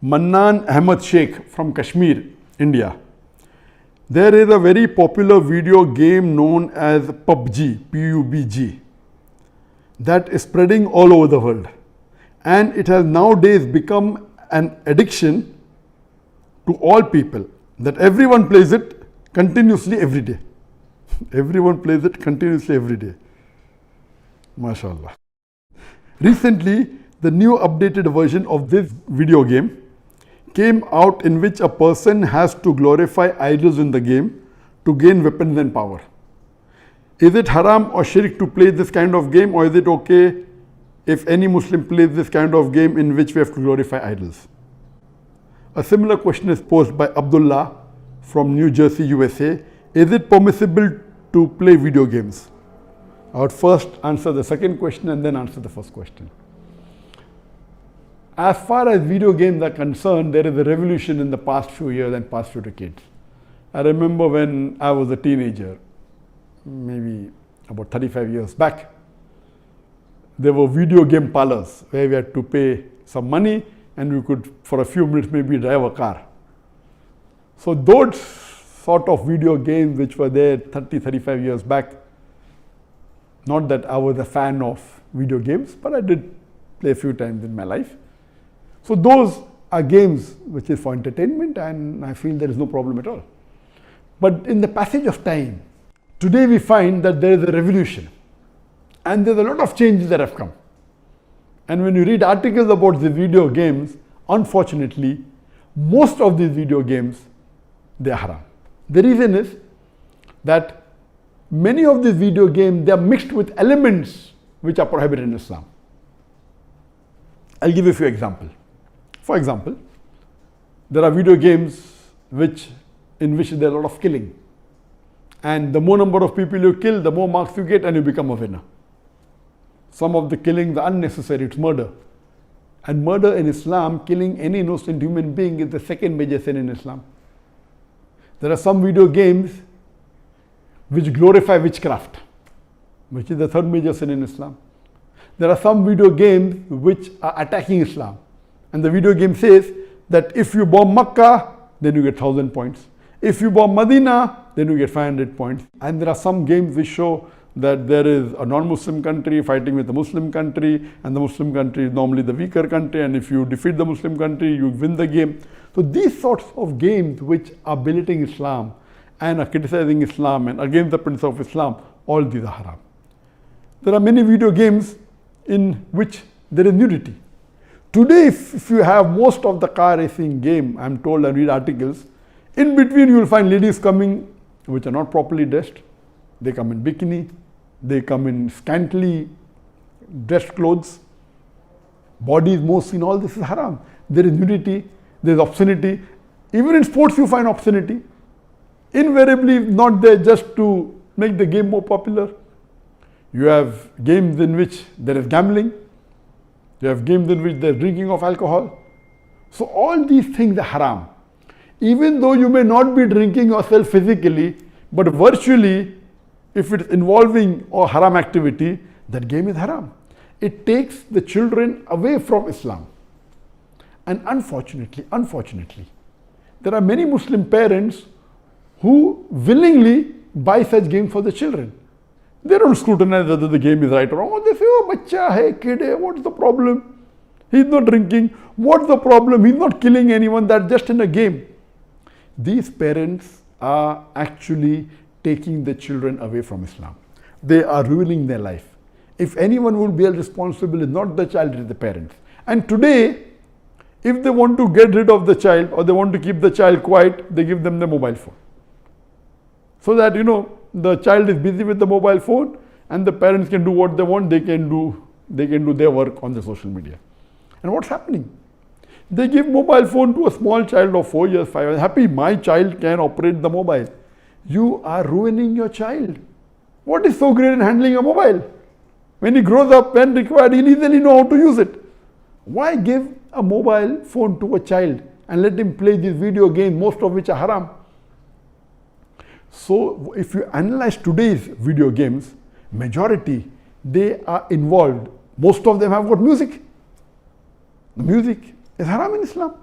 Mannan Ahmad Sheikh from Kashmir, India. There is a very popular video game known as PUBG, P-U-B-G, that is spreading all over the world. And it has nowadays become an addiction to all people, that everyone plays it continuously every day. Everyone plays it continuously every day. MashaAllah. Recently, the new updated version of this video game came out, in which a person has to glorify idols in the game to gain weapons and power. Is it haram or shirk to play this kind of game, or is it okay if any Muslim plays this kind of game in which we have to glorify idols? A similar question is posed by Abdullah from New Jersey, USA. Is it permissible to play video games? I would first answer the second question and then answer the first question. As far as video games are concerned, there is a revolution in the past few years and past few decades. I remember when I was a teenager, maybe about 35 years back, there were video game parlors where we had to pay some money and we could, for a few minutes, maybe drive a car. So those sort of video games which were there 30, 35 years back, not that I was a fan of video games, but I did play a few times in my life. So those are games which is for entertainment, and I feel there is no problem at all. But in the passage of time, today we find that there is a revolution and there's a lot of changes that have come. And when you read articles about the video games, unfortunately, most of these video games, they are haram. The reason is that many of these video games, they are mixed with elements which are prohibited in Islam. I'll give you a few examples. For example, there are video games in which there is a lot of killing. And the more number of people you kill, the more marks you get and you become a winner. Some of the killings are unnecessary, it's murder. And murder in Islam, killing any innocent human being, is the second major sin in Islam. There are some video games which glorify witchcraft, which is the third major sin in Islam. There are some video games which are attacking Islam. And the video game says that if you bomb Makkah, then you get 1,000 points. If you bomb Medina, then you get 500 points. And there are some games which show that there is a non-Muslim country fighting with a Muslim country, and the Muslim country is normally the weaker country, and if you defeat the Muslim country, you win the game. So these sorts of games which are belittling Islam and are criticizing Islam and against the principle of Islam, all these are haram. There are many video games in which there is nudity. Today, if you have most of the car racing game, I'm told, I read articles, in between you will find ladies coming which are not properly dressed. They come in bikini, they come in scantily dressed clothes, bodies most seen, all this is haram. There is nudity, there is obscenity. Even in sports you find obscenity. Invariably not there just to make the game more popular. You have games in which there is gambling. You have games in which there is drinking of alcohol. So all these things are haram. Even though you may not be drinking yourself physically, but virtually, if it is involving a haram activity, that game is haram. It takes the children away from Islam. And unfortunately, there are many Muslim parents who willingly buy such games for the children. They don't scrutinize whether the game is right or wrong. They say, oh, bacha hai, kid hai, what's the problem? He's not drinking. What's the problem? He's not killing anyone. That's just in a game. These parents are actually taking the children away from Islam. They are ruining their life. If anyone will be responsible, it's not the child, it's the parents. And today, if they want to get rid of the child or they want to keep the child quiet, they give them the mobile phone. So that, the child is busy with the mobile phone and the parents can do what they want, they can do their work on the social media. And what's happening? They give mobile phone to a small child of 4 years, 5 years. Happy, my child can operate the mobile. You are ruining your child. What is so great in handling a mobile? When he grows up, when required, he'll easily know how to use it. Why give a mobile phone to a child and let him play these video games, most of which are haram? So if you analyze today's video games, majority, they are involved. Most of them have got music. The music is haram in Islam.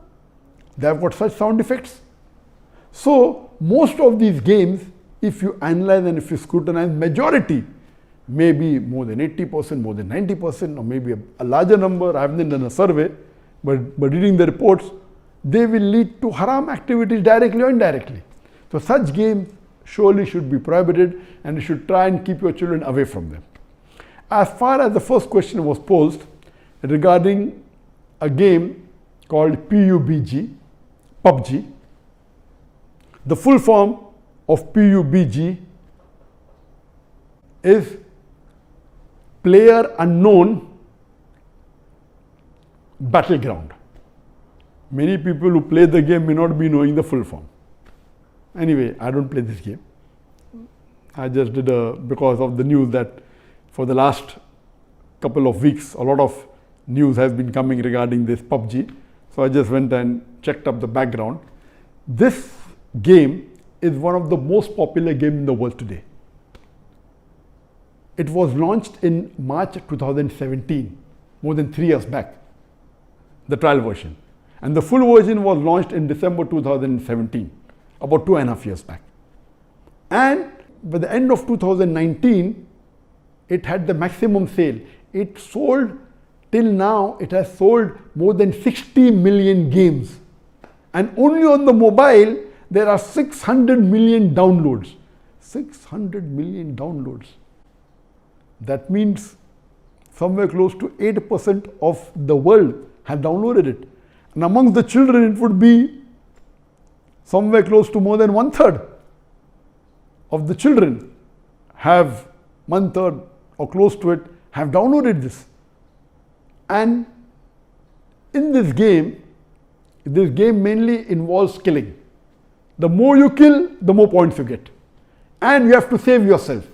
They have got such sound effects. So most of these games, if you analyze and if you scrutinize, majority, maybe more than 80%, more than 90%, or maybe a larger number, I haven't done a survey, but reading the reports, they will lead to haram activities directly or indirectly. So such games surely should be prohibited, and you should try and keep your children away from them. As far as the first question was posed regarding a game called PUBG, the full form of PUBG is Player Unknown Battleground. Many people who play the game may not be knowing the full form. Anyway, I don't play this game. I just did because of the news that for the last couple of weeks, a lot of news has been coming regarding this PUBG. So I just went and checked up the background. This game is one of the most popular games in the world today. It was launched in March 2017, more than 3 years back, the trial version. And the full version was launched in December 2017, about 2.5 years back. And by the end of 2019, it had the maximum sale. It sold, till now, it has sold more than 60 million games. And only on the mobile, there are 600 million downloads. 600 million downloads. That means somewhere close to 8% of the world have downloaded it. And amongst the children, it would be somewhere close to more than 1/3 of the children have 1/3 or close to it have downloaded this. And in this game mainly involves killing. The more you kill, the more points you get. And you have to save yourself.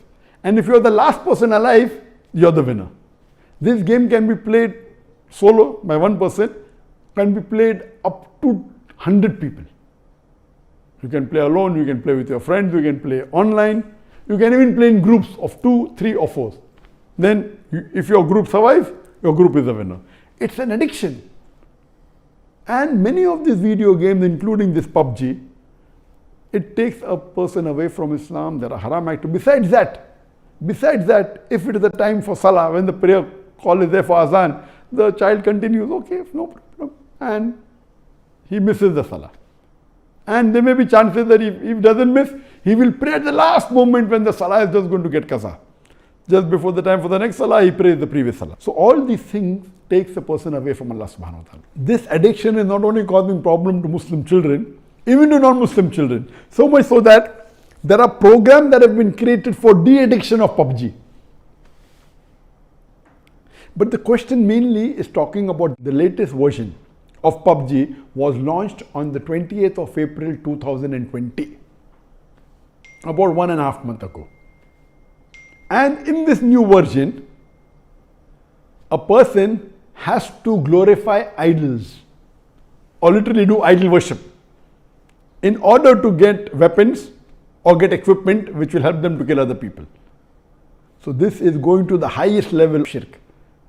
And if you're the last person alive, you're the winner. This game can be played solo by one person, can be played up to 100 people. You can play alone, you can play with your friends, you can play online, you can even play in groups of 2, 3 or 4. Then if your group survives, your group is the winner. It's an addiction. And many of these video games, including this PUBG, it takes a person away from Islam. There are haram activities. Besides that, if it is the time for Salah, when the prayer call is there for Azan, the child continues, okay, no problem, and he misses the Salah. And there may be chances that if he doesn't miss, he will pray at the last moment when the Salah is just going to get qaza. Just before the time for the next Salah, he prays the previous Salah. So all these things takes a person away from Allah subhanahu wa ta'ala. This addiction is not only causing problem to Muslim children, even to non-Muslim children. So much so that there are programs that have been created for de-addiction of PUBG. But the question mainly is talking about the latest version of PUBG was launched on the 28th of April 2020, about 1.5 months ago. And in this new version, a person has to glorify idols or literally do idol worship in order to get weapons or get equipment which will help them to kill other people. So this is going to the highest level of shirk.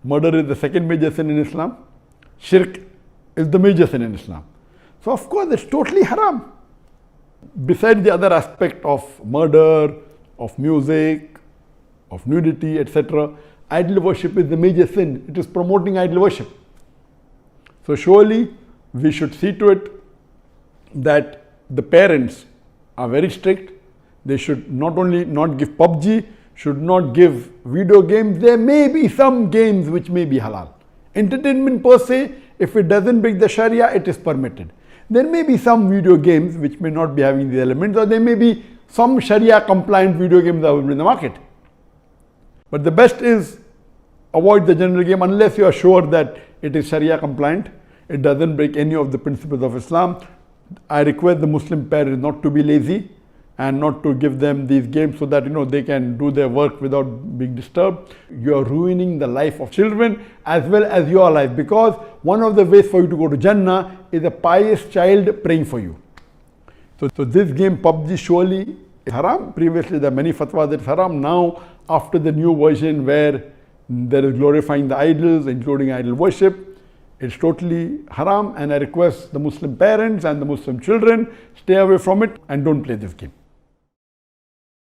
Murder is the second major sin in Islam. Shirk is the major sin in Islam. So of course it's totally haram. Besides the other aspect of murder, of music, of nudity, etc., idol worship is the major sin. It is promoting idol worship. So surely we should see to it that the parents are very strict. They should not only not give PUBG, should not give video games. There may be some games which may be halal. Entertainment per se, if it doesn't break the Sharia, it is permitted. There may be some video games which may not be having the elements, or there may be some Sharia compliant video games available in the market. But the best is avoid the general game unless you are sure that it is Sharia compliant. It doesn't break any of the principles of Islam. I request the Muslim parents not to be lazy and not to give them these games so that they can do their work without being disturbed. You are ruining the life of children as well as your life, because one of the ways for you to go to Jannah is a pious child praying for you. So this game PUBG surely is haram. Previously there are many fatwas that it's haram. Now after the new version where there is glorifying the idols, including idol worship, It's totally haram, and I request the Muslim parents and the Muslim children, stay away from it and don't play this game.